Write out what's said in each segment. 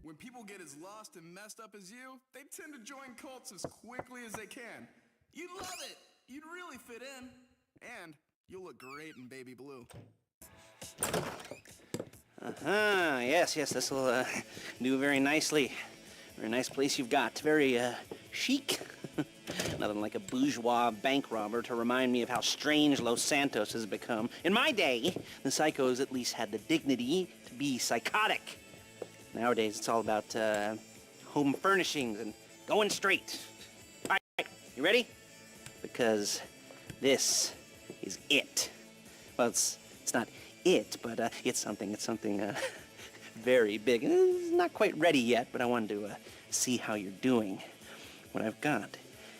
When people get as lost and messed up as you, they tend to join cults as quickly as they can. You'd love it. You'd really fit in. And you'll look great in baby blue. Yes, this will do very nicely. Very nice place you've got. Very chic. Nothing like a bourgeois bank robber to remind me of how strange Los Santos has become. In my day, the psychos at least had the dignity to be psychotic. Nowadays, it's all about home furnishings and going straight. All right, you ready? Because this is it. Well, it's not it, but it's something very big. It's not quite ready yet, but I wanted to see how you're doing. What I've got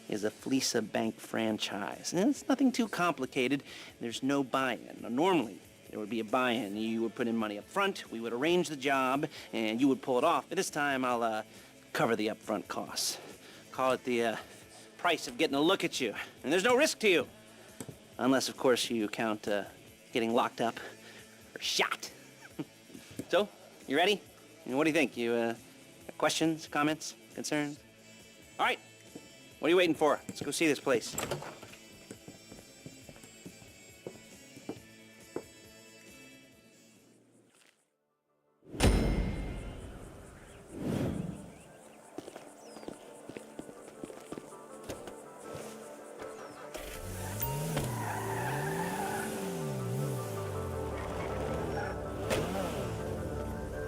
is a Fleeca Bank franchise. And it's nothing too complicated. There's no buy-in. Now, normally, there would be a buy-in. You would put in money up front, we would arrange the job, and you would pull it off. But this time, I'll cover the upfront costs. Call it the price of getting a look at you. And there's no risk to you. Unless, of course, you count getting locked up or shot. So, you ready? What do you think? You got questions, comments, concerns? All right. What are you waiting for? Let's go see this place.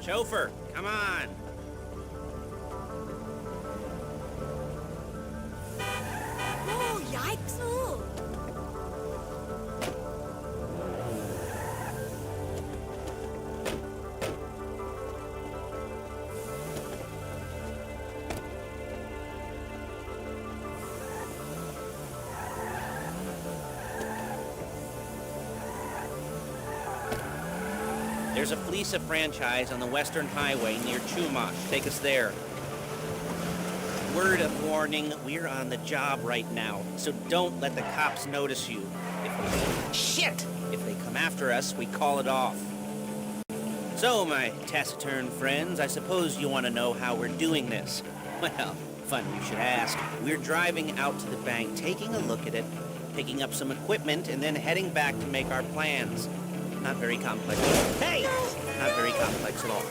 Chauffeur, come on. Oh, yikes! There's a Fleeca franchise on the Western Highway near Chumash. Take us there. Word of warning, we're on the job right now, so don't let the cops notice you. If they come after us, we call it off. So, my taciturn friends, I suppose you want to know how we're doing this. Well, funny you should ask. We're driving out to the bank, taking a look at it, picking up some equipment, and then heading back to make our plans. Not very complex. Hey! Not very complex at all.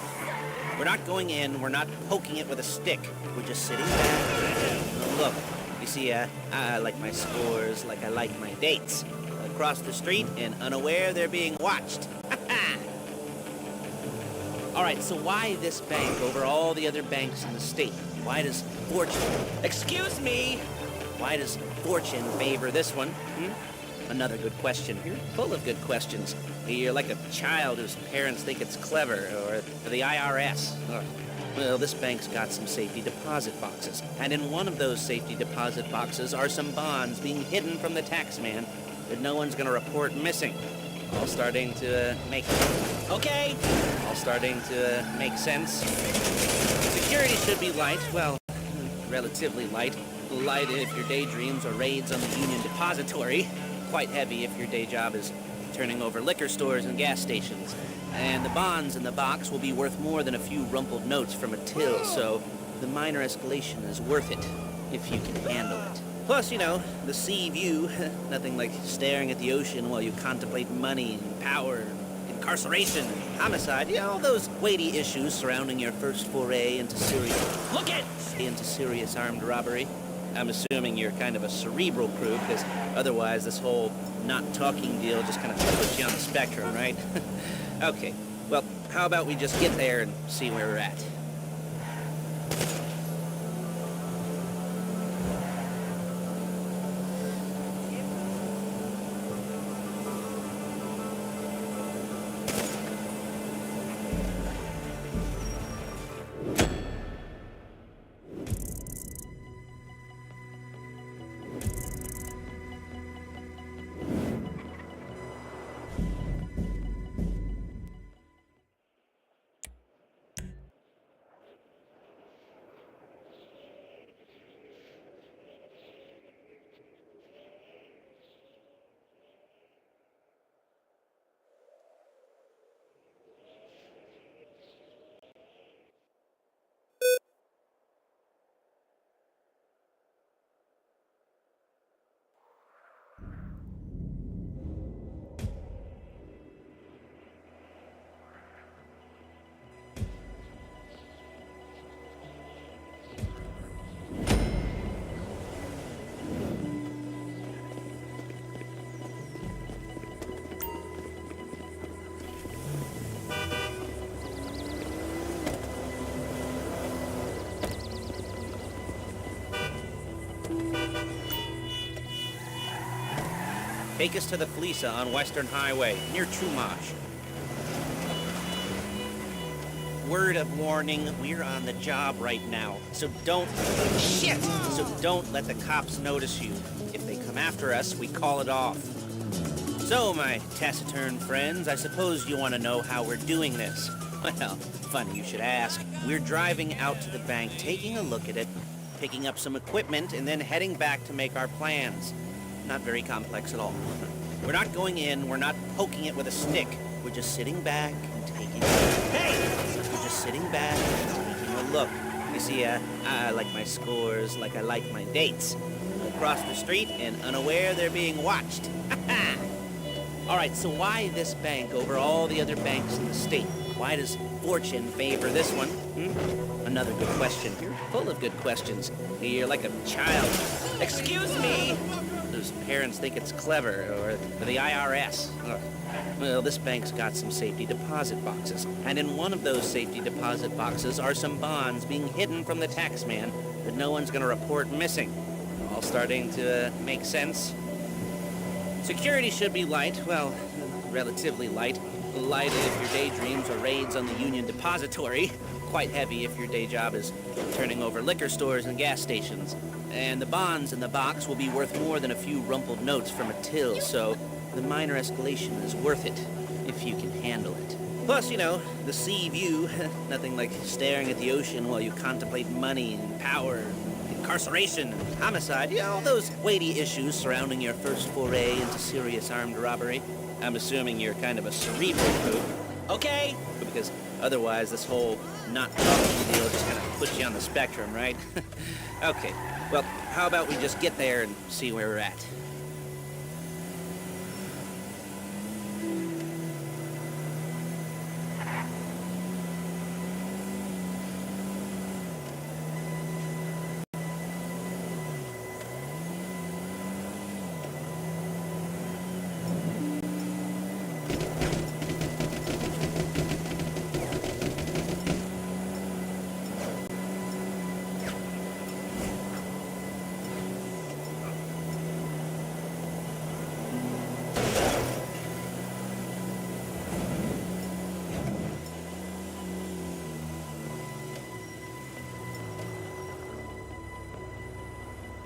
We're not going in, we're not poking it with a stick. We're just sitting back. Look, you see, I like my scores like I like my dates. Across the street and unaware they're being watched. All right, so why this bank over all the other banks in the state? Why does fortune... Excuse me! Why does fortune favor this one? Another good question. You're full of good questions. You're like a child whose parents think it's clever, or the IRS. Well, this bank's got some safety deposit boxes, and in one of those safety deposit boxes are some bonds being hidden from the tax man that no one's gonna report missing. All starting to make... Okay! All starting to make sense. Security should be light, well, relatively light. Light if your daydreams are raids on the Union Depository. Quite heavy if your day job is turning over liquor stores and gas stations. And the bonds in the box will be worth more than a few rumpled notes from a till, so the minor escalation is worth it, if you can handle it. Plus, you know, the sea view, nothing like staring at the ocean while you contemplate money and power, incarceration, and homicide, you know, all those weighty issues surrounding your first foray into serious armed robbery. I'm assuming you're kind of a cerebral crew, because otherwise this whole not talking deal just kind of puts you on the spectrum, right? Okay, well, how about we just get there and see where we're at? Take us to the Felisa on Western Highway, near Chumash. Word of warning, we're on the job right now, so don't... Shit! So don't let the cops notice you. If they come after us, we call it off. So, my taciturn friends, I suppose you want to know how we're doing this. Well, funny you should ask. We're driving out to the bank, taking a look at it, picking up some equipment, and then heading back to make our plans. Not very complex at all. We're not going in, we're not poking it with a stick. We're just sitting back and taking... Hey! We're just sitting back and taking a look. You see, I like my scores like I like my dates. Across the street and unaware they're being watched. All right, so why this bank over all the other banks in the state? Why does fortune favor this one? Another good question. You're full of good questions. You're like a child. Excuse me! Those parents think it's clever, or the IRS. Ugh. Well, this bank's got some safety deposit boxes. And in one of those safety deposit boxes are some bonds being hidden from the tax man that no one's gonna report missing. All starting to make sense? Security should be light, well, relatively light. Light if your daydreams are raids on the Union Depository. Quite heavy if your day job is turning over liquor stores and gas stations. And the bonds in the box will be worth more than a few rumpled notes from a till, so the minor escalation is worth it, if you can handle it. Plus, you know, the sea view, nothing like staring at the ocean while you contemplate money and power, incarceration, and homicide, you know, all those weighty issues surrounding your first foray into serious armed robbery. I'm assuming you're kind of a cerebral group. Okay? Because otherwise this whole not talking deal just kind of puts you on the spectrum, right? Okay, well, how about we just get there and see where we're at?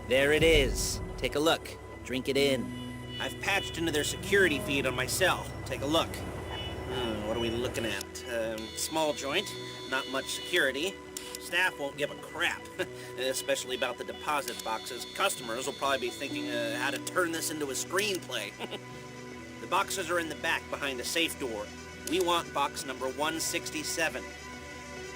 There it is. Take a look. Drink it in. I've patched into their security feed on my cell. Take a look. What are we looking at? Small joint, not much security. Staff won't give a crap, especially about the deposit boxes. Customers will probably be thinking how to turn this into a screenplay. The boxes are in the back behind the safe door. We want box number 167.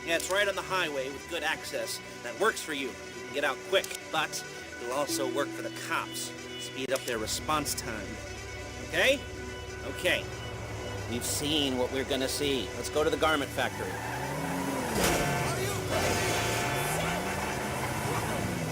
Yeah, it's right on the highway with good access. That works for you. You can get out quick, but it'll also work for the cops. Speed up their response time. Okay? Okay. We've seen what we're gonna see. Let's go to the garment factory.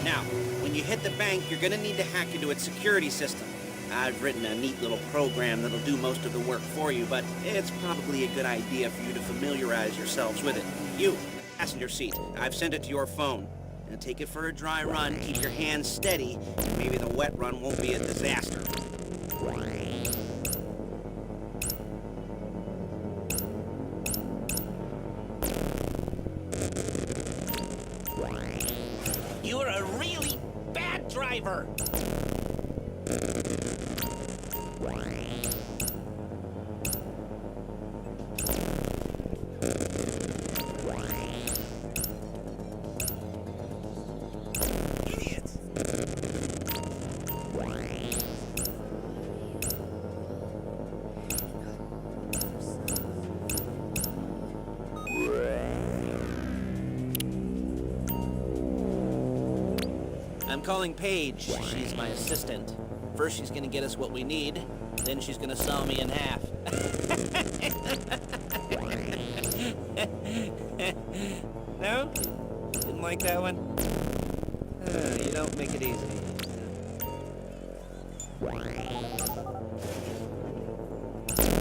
Now, when you hit the bank, you're gonna need to hack into its security system. I've written a neat little program that'll do most of the work for you, but it's probably a good idea for you to familiarize yourselves with it. You, in the passenger seat, I've sent it to your phone. And take it for a dry run, keep your hands steady, and maybe the wet run won't be a disaster. You're a really bad driver! I'm calling Paige. She's my assistant. First she's gonna get us what we need, then she's gonna saw me in half. No? Didn't like that one? You don't make it easy.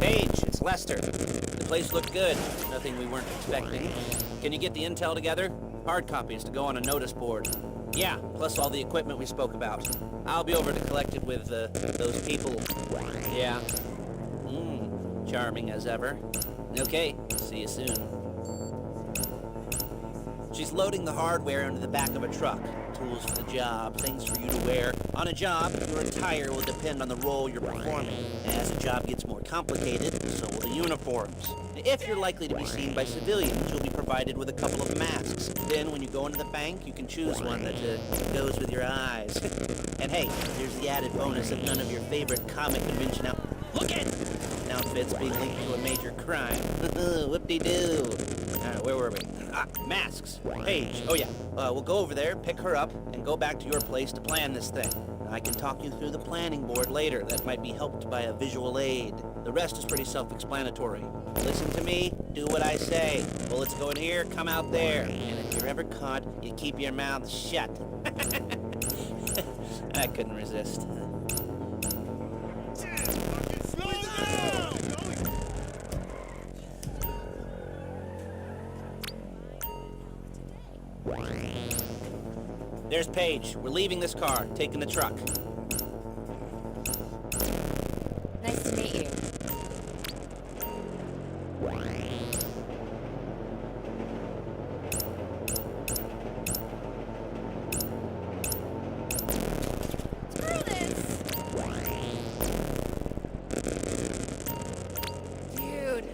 Paige, it's Lester. The place looked good. Nothing we weren't expecting. Can you get the intel together? Hard copies to go on a notice board. Yeah, plus all the equipment we spoke about. I'll be over to collect it with those people. Yeah. Charming as ever. Okay, see you soon. She's loading the hardware into the back of a truck. Tools for the job, things for you to wear. On a job, your attire will depend on the role you're performing. As the job gets more complicated, so will the uniforms. If you're likely to be seen by civilians, you'll be provided with a couple of masks. Then when you go into the bank, you can choose one that goes with your eyes. And hey, there's the added bonus of none of your favorite comic convention outfits being linked to a major crime. Whoop-de-doo. Alright, where were we? Masks. Paige. Oh yeah. We'll go over there, pick her up, and go back to your place to plan this thing. I can talk you through the planning board later. That might be helped by a visual aid. The rest is pretty self-explanatory. Listen to me, do what I say. Bullets go in here, come out there. And if you're ever caught, you keep your mouth shut. I couldn't resist. There's Paige. We're leaving this car, taking the truck. Nice to meet you. Screw this! Dude.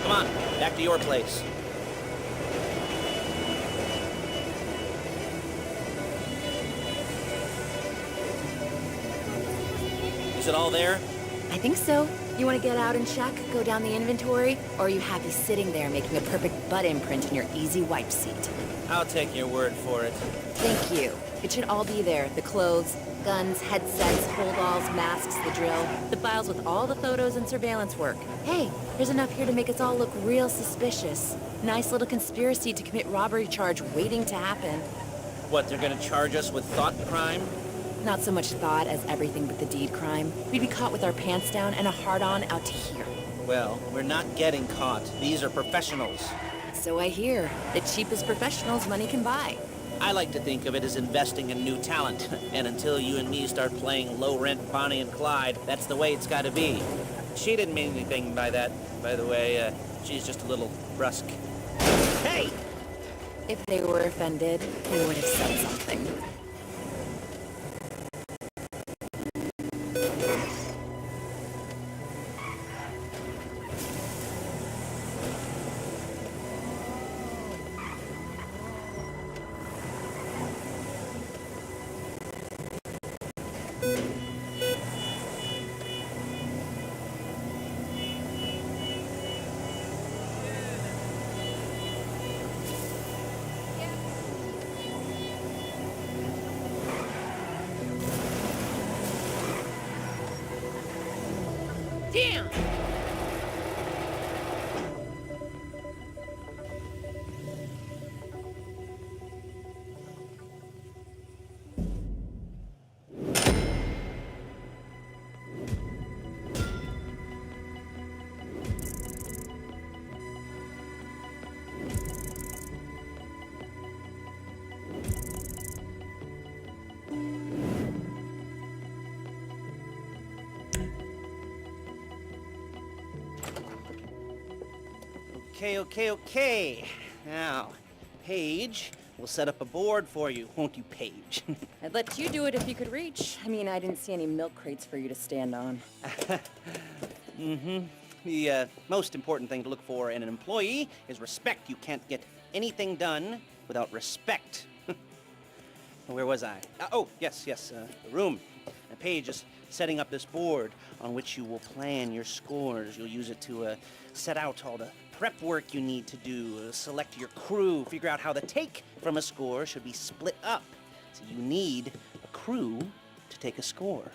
Come on, back to your place. Is it all there? I think so. You want to get out and check, go down the inventory, or are you happy sitting there making a perfect butt imprint in your easy wipe seat? I'll take your word for it. Thank you. It should all be there. The clothes, guns, headsets, holdalls, masks, the drill, the files with all the photos and surveillance work. Hey, there's enough here to make us all look real suspicious. Nice little conspiracy to commit robbery charge waiting to happen. What, they're gonna charge us with thought crime? Not so much thought as everything but the deed crime. We'd be caught with our pants down and a hard-on out to here. Well, we're not getting caught. These are professionals. So I hear. The cheapest professionals money can buy. I like to think of it as investing in new talent. And until you and me start playing low-rent Bonnie and Clyde, that's the way it's gotta be. She didn't mean anything by that, by the way. She's just a little brusque. Hey! If they were offended, they would have said something. Damn! Okay. Now, Paige, we'll set up a board for you, won't you, Paige? I'd let you do it if you could reach. I mean, I didn't see any milk crates for you to stand on. The most important thing to look for in an employee is respect. You can't get anything done without respect. Where was I? Yes, the room. Paige is setting up this board on which you will plan your scores. You'll use it to set out all the prep work you need to do, select your crew, figure out how the take from a score should be split up. So you need a crew to take a score.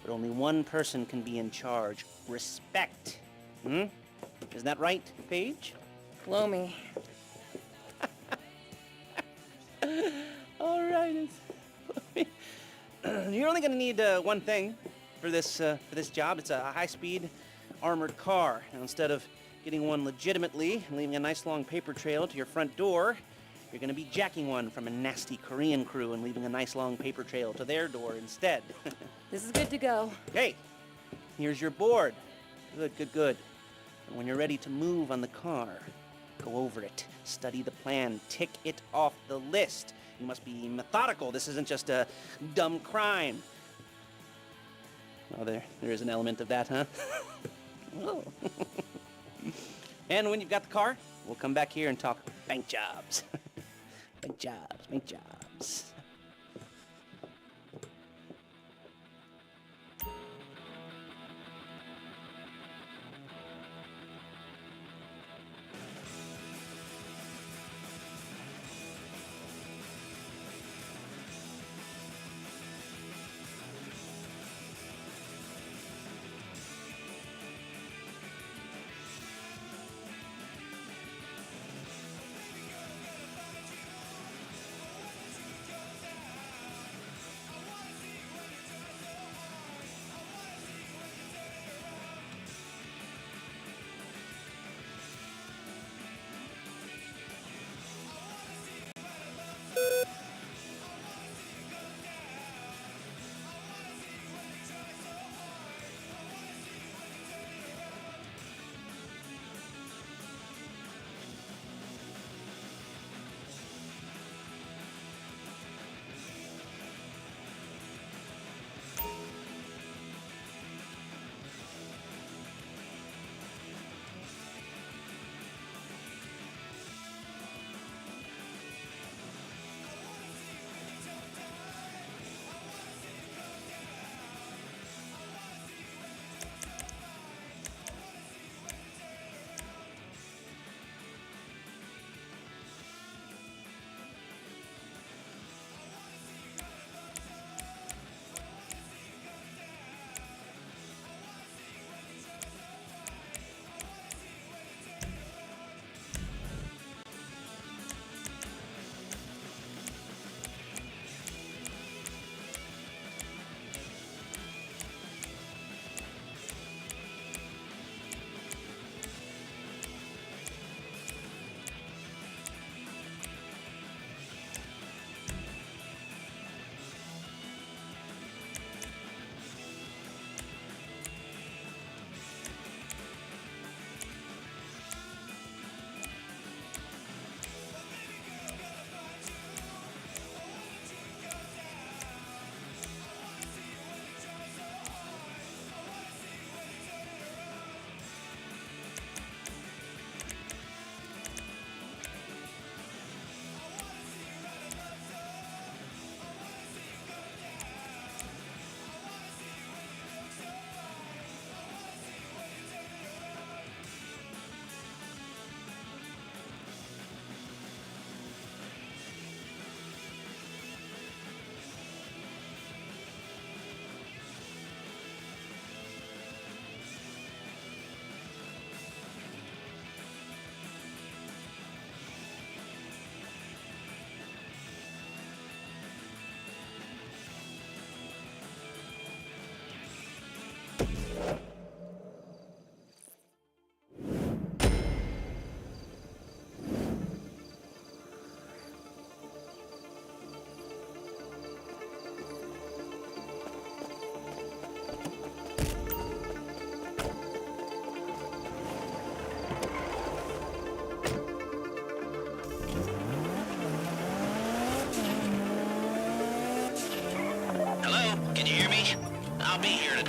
But only one person can be in charge. Respect. Isn't that right, Paige? Blow me. All right. You're only going to need one thing for this job. It's a high-speed armored car. Now, instead of getting one legitimately and leaving a nice long paper trail to your front door, you're going to be jacking one from a nasty Korean crew and leaving a nice long paper trail to their door instead. This is good to go. Hey, here's your board. Good. And when you're ready to move on the car, go over it, study the plan, tick it off the list. You must be methodical. This isn't just a dumb crime. Oh, there is an element of that, huh? Oh. And when you've got the car, we'll come back here and talk bank jobs. Bank jobs.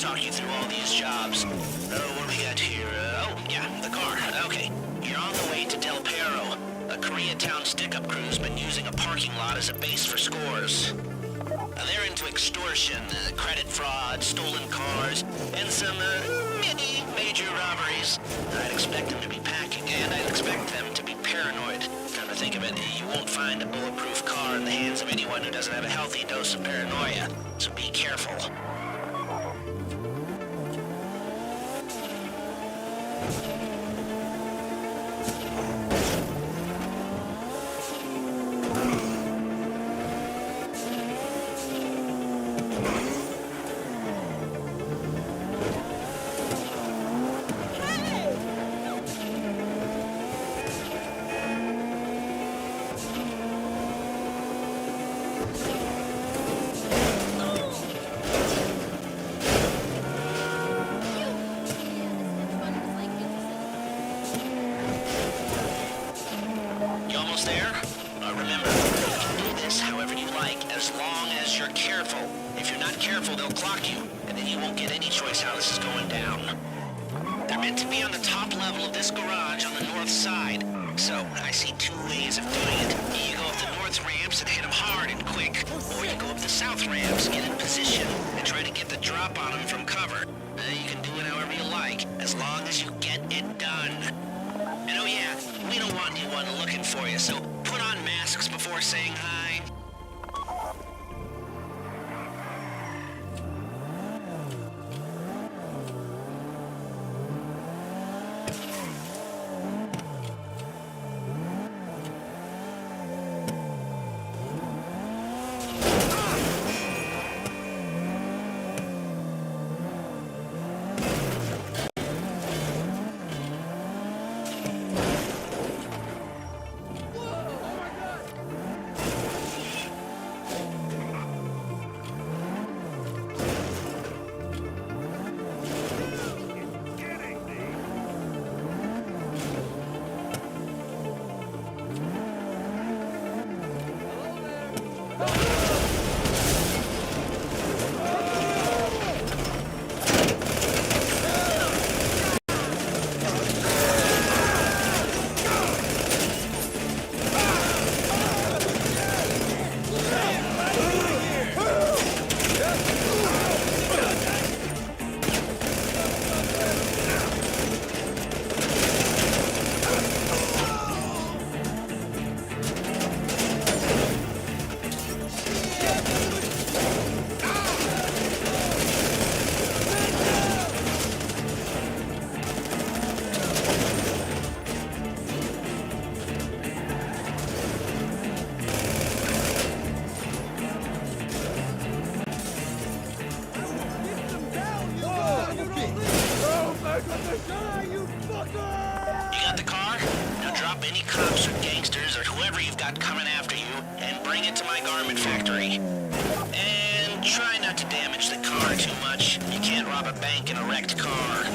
talk you through all these jobs. What do we got here? Yeah, the car. Okay. You're on the way to Del Perro. A Koreatown stick-up crew's been using a parking lot as a base for scores. They're into extortion, credit fraud, stolen cars, and some mini major robberies. I'd expect them to be packing, and I'd expect them to be paranoid. Come to think of it, you won't find a bulletproof car in the hands of anyone who doesn't have a healthy dose of paranoia, so be careful. You almost there? Remember, you can do this however you like, as long as you're careful. If you're not careful, they'll clock you, and then you won't get any choice how this is going down. They're meant to be on the top level of this garage on the north side, so I see two ways of doing it. You go up the north ramps and hit them hard and quick, or you go up the south ramps, get in position, and try to get the drop on them from cover. You can do it however you like, as long as you get it done. And oh yeah, we don't want anyone looking for you, so put on masks before saying hi. You got the car? Now drop any cops or gangsters or whoever you've got coming after you and bring it to my garment factory. And try not to damage the car too much. You can't rob a bank in a wrecked car.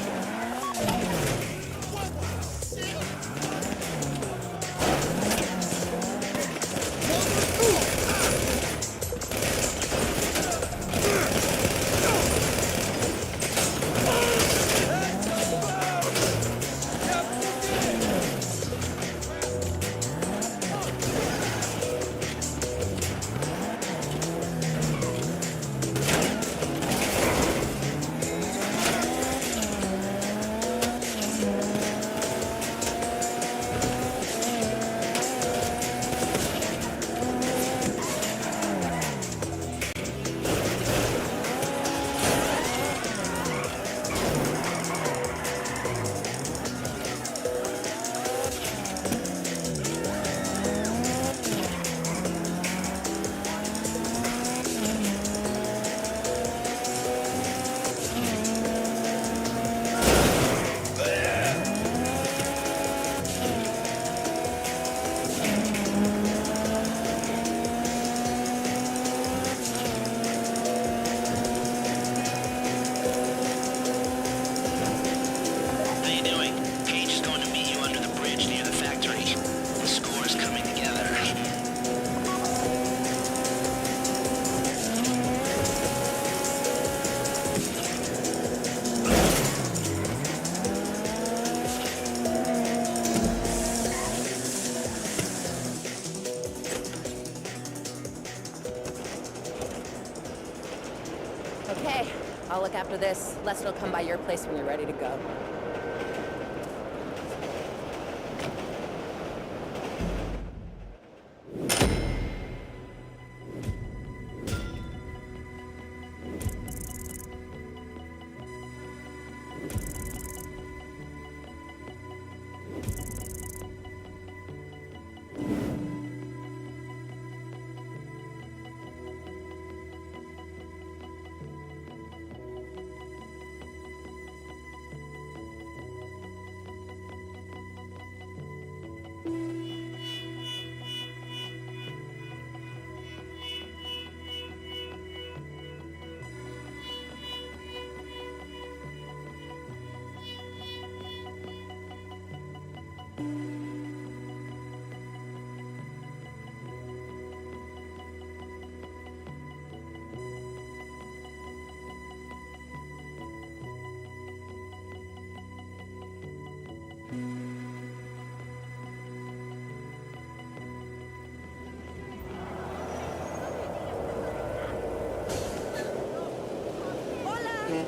look after this. Lester will come by your place when you're ready to go.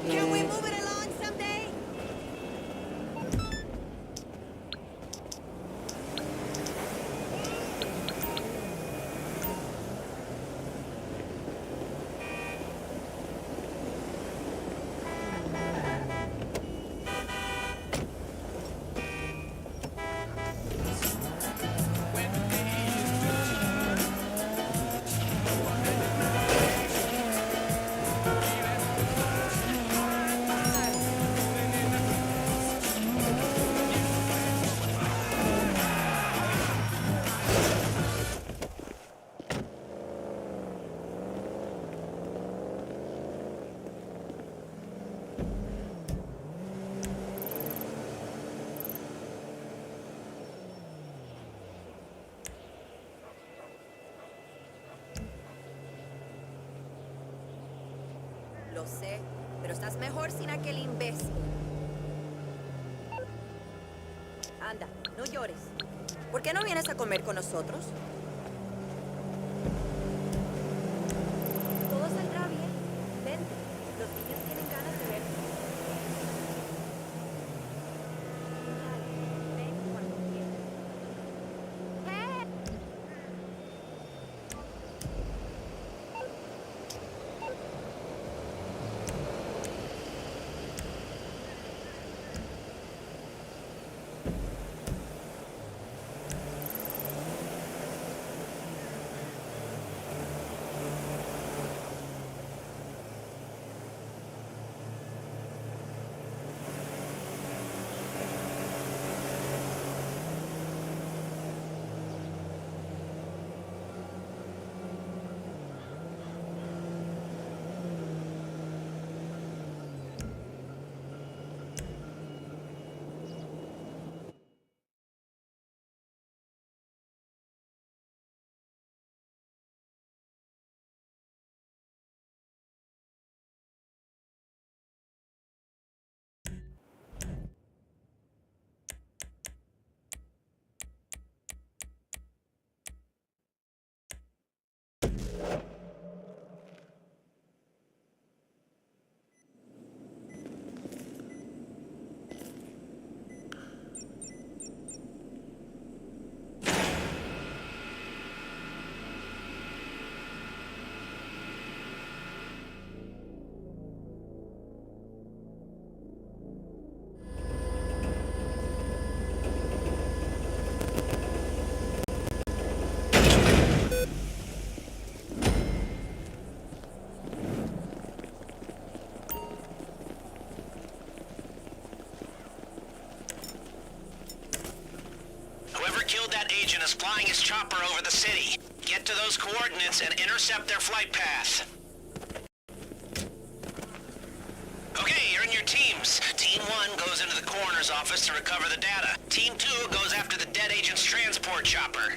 Can we move it along someday? Lo sé, pero estás mejor sin aquel imbécil. Anda, no llores. ¿Por qué no vienes a comer con nosotros? Todo saldrá bien. Ven, los niños tienen ganas de verte. Dale, ven cuando quieras. Killed that agent is flying his chopper over the city. Get to those coordinates and intercept their flight path. Okay, you're in your teams. Team 1 goes into the coroner's office to recover the data. Team 2 goes after the dead agent's transport chopper.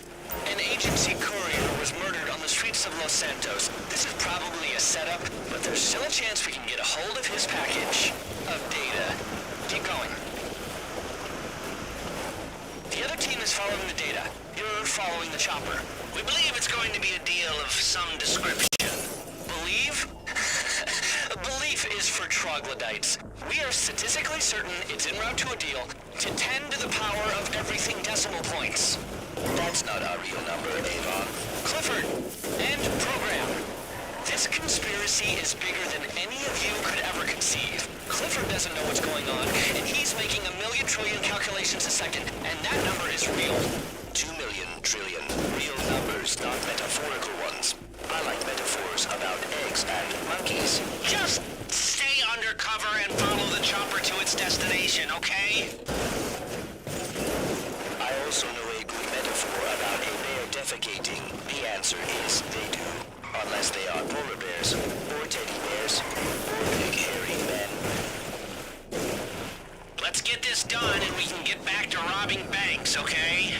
An agency courier was murdered on the streets of Los Santos. This is probably a setup, but there's still a chance we can get a hold of his package of data. Keep going. The other team is following the data. You're following the chopper. We believe it's going to be a deal of some description. Believe? Belief is for troglodytes. We are statistically certain it's en route to a deal to 10 to the power of everything decimal points. That's not our real number, Avon. Clifford, and program. This conspiracy is bigger than any of you could ever conceive. Clifford doesn't know what's going on, and he's making 1,000,000 trillion calculations a second, and that number is real. 2,000,000 trillion. Real numbers, not metaphorical ones. I like metaphors about eggs and monkeys. Just stay undercover and follow the chopper to its destination, okay? I also know a good metaphor about a bear defecating. The answer is they do. Unless they are polar bears, or teddy bears, or big hairy men. Let's get this done and we can get back to robbing banks, okay?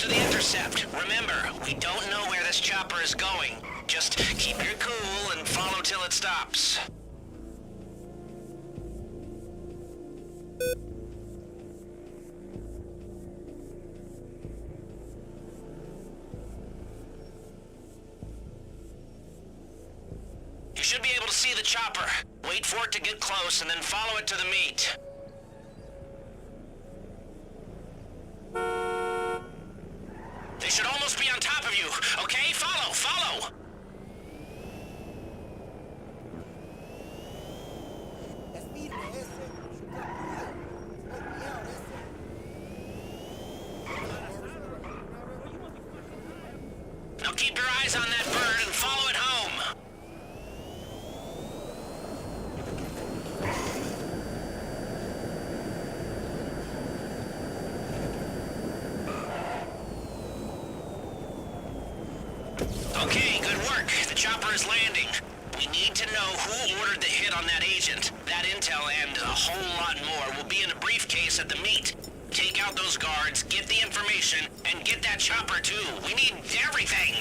To the intercept. Remember, we don't know where this chopper is going. Just keep your cool and follow till it stops. You should be able to see the chopper. Wait for it to get close and then follow it to the meet. They should almost be on top of you, okay? Follow, follow! Now keep your eyes on that bird and follow it home. Okay, good work. The chopper is landing. We need to know who ordered the hit on that agent. That intel and a whole lot more will be in a briefcase at the meet. Take out those guards, get the information, and get that chopper too. We need everything!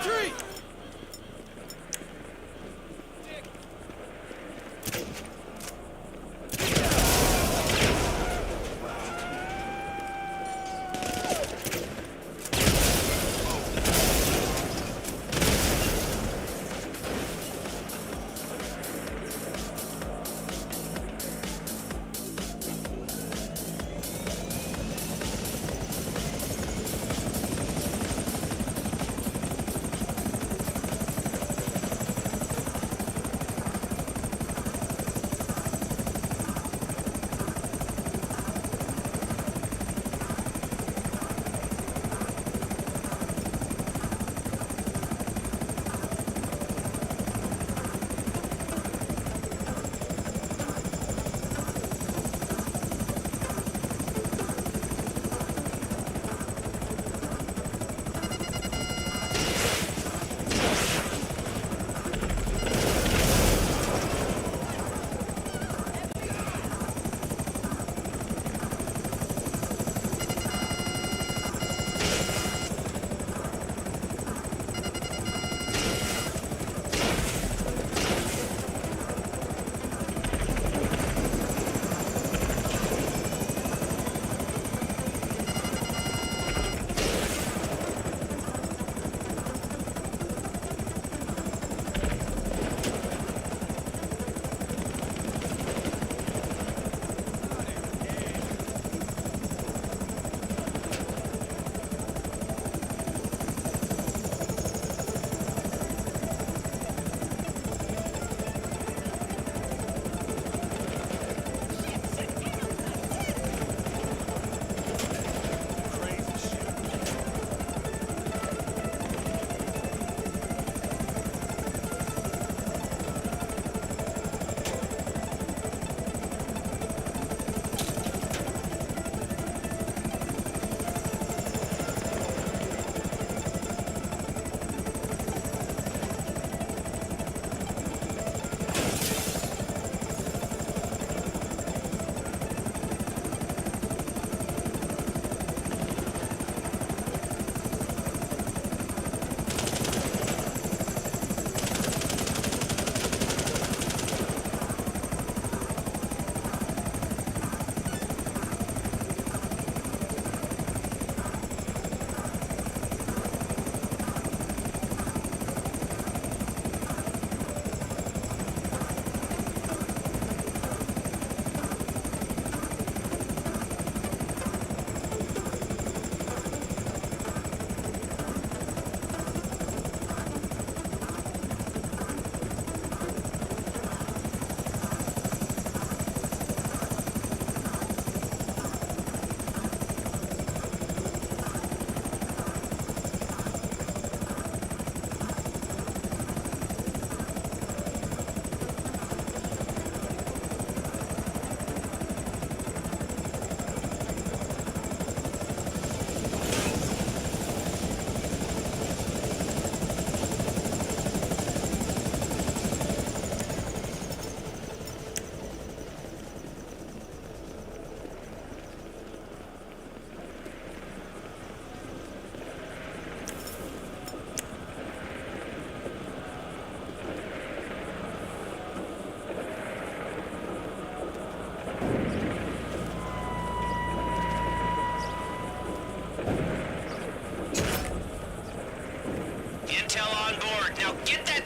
Retreat!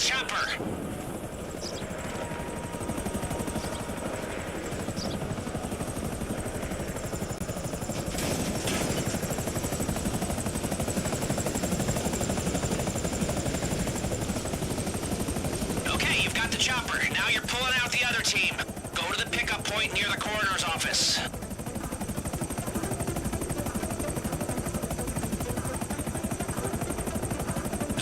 chopper. Okay, you've got the chopper. Now you're pulling out the other team. Go to the pickup point near the coroner's office.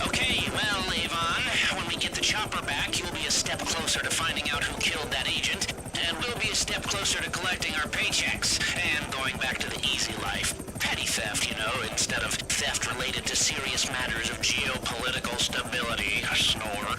Okay, well, Avon, when we get the chopper back, you'll be a step closer to finding out who killed that agent, and we'll be a step closer to collecting our paychecks, and going back to the easy life. Petty theft, you know, instead of theft related to serious matters of geopolitical stability. Snore.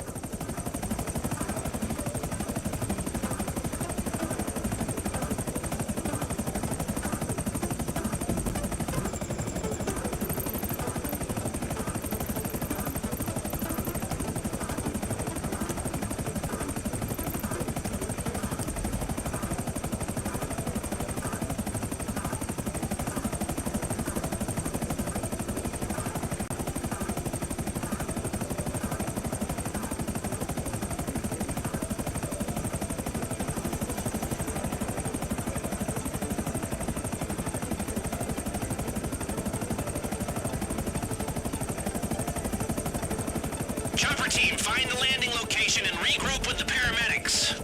Chopper team, find the landing location and regroup with the paramedics.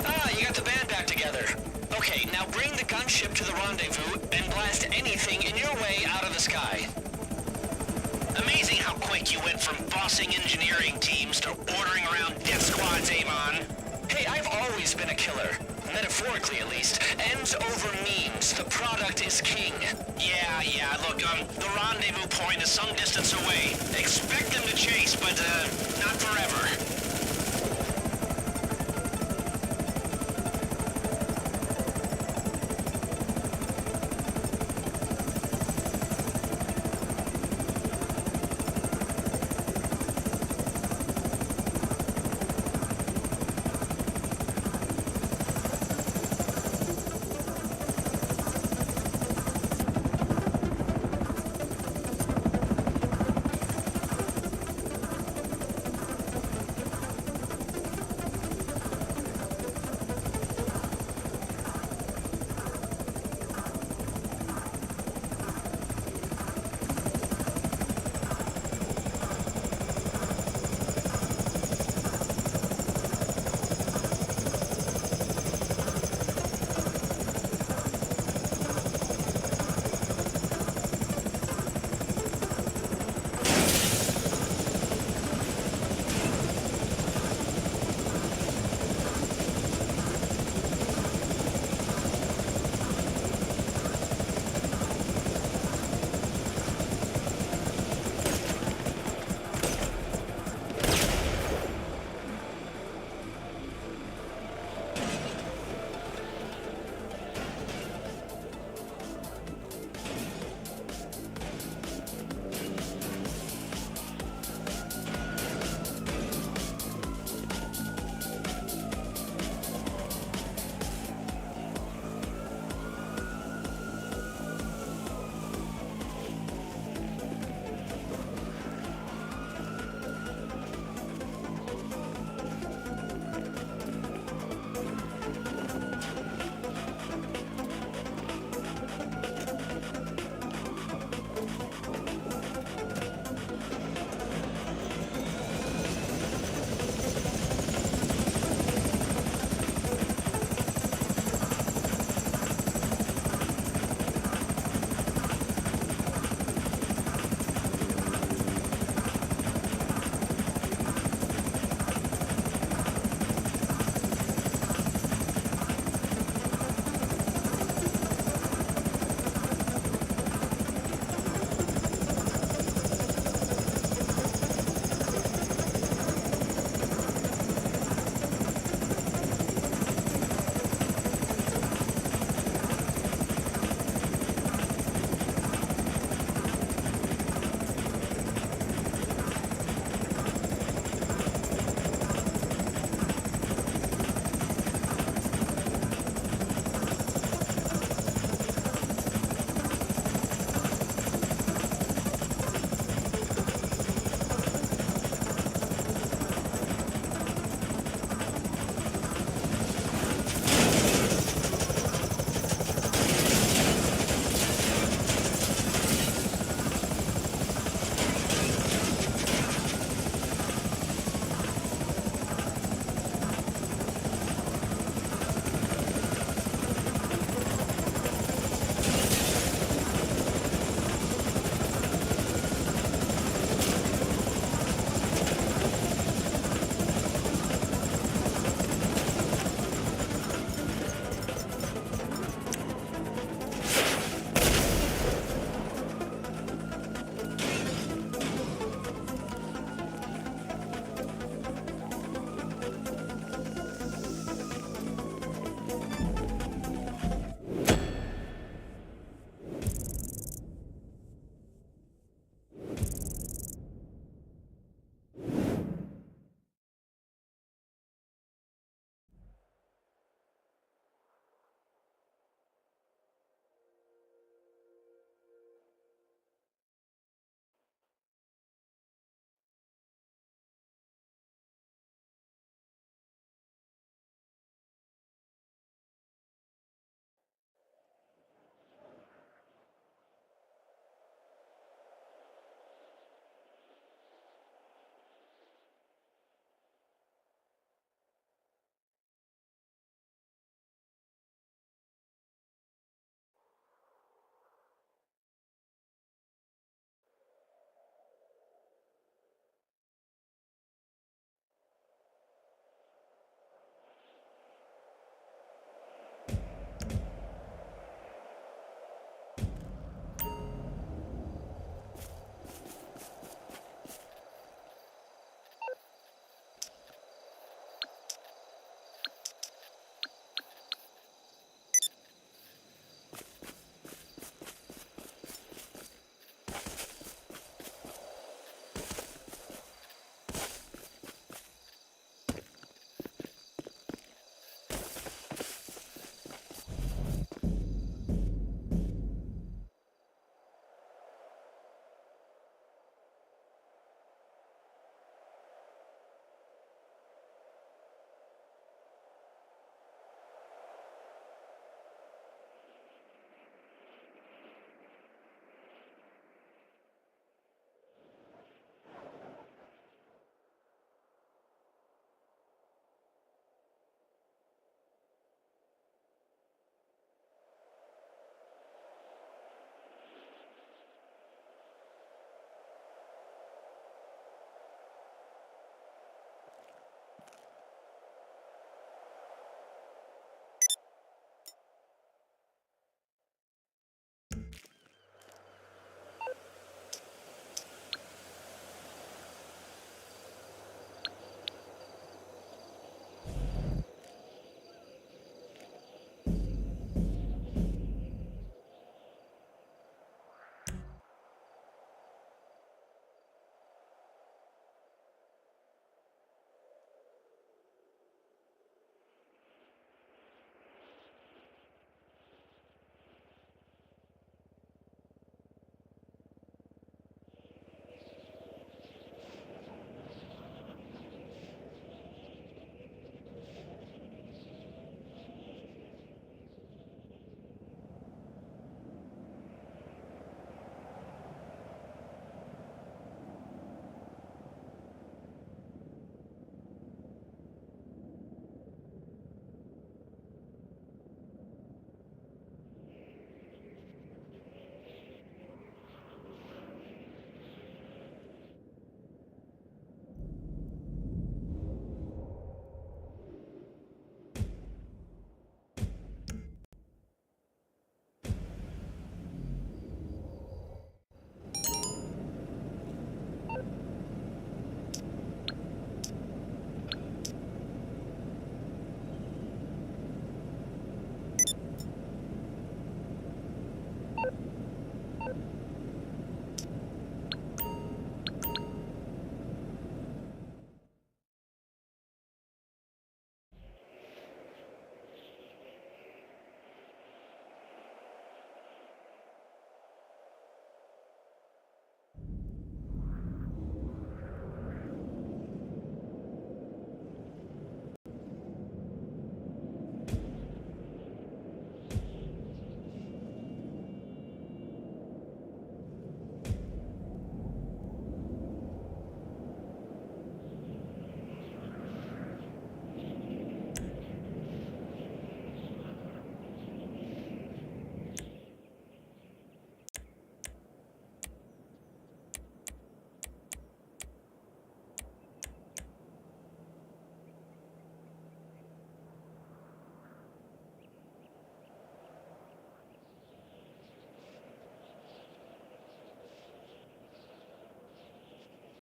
Ah, you got the band back together. Okay, now bring the gunship to the rendezvous and blast anything in your way out of the sky. Amazing how quick you went from bossing engineering teams to ordering around death squads, Avon. Hey, I've always been a killer. Metaphorically, at least. Ends over means. The product is king. Yeah, look, the rendezvous point is some distance away. Expect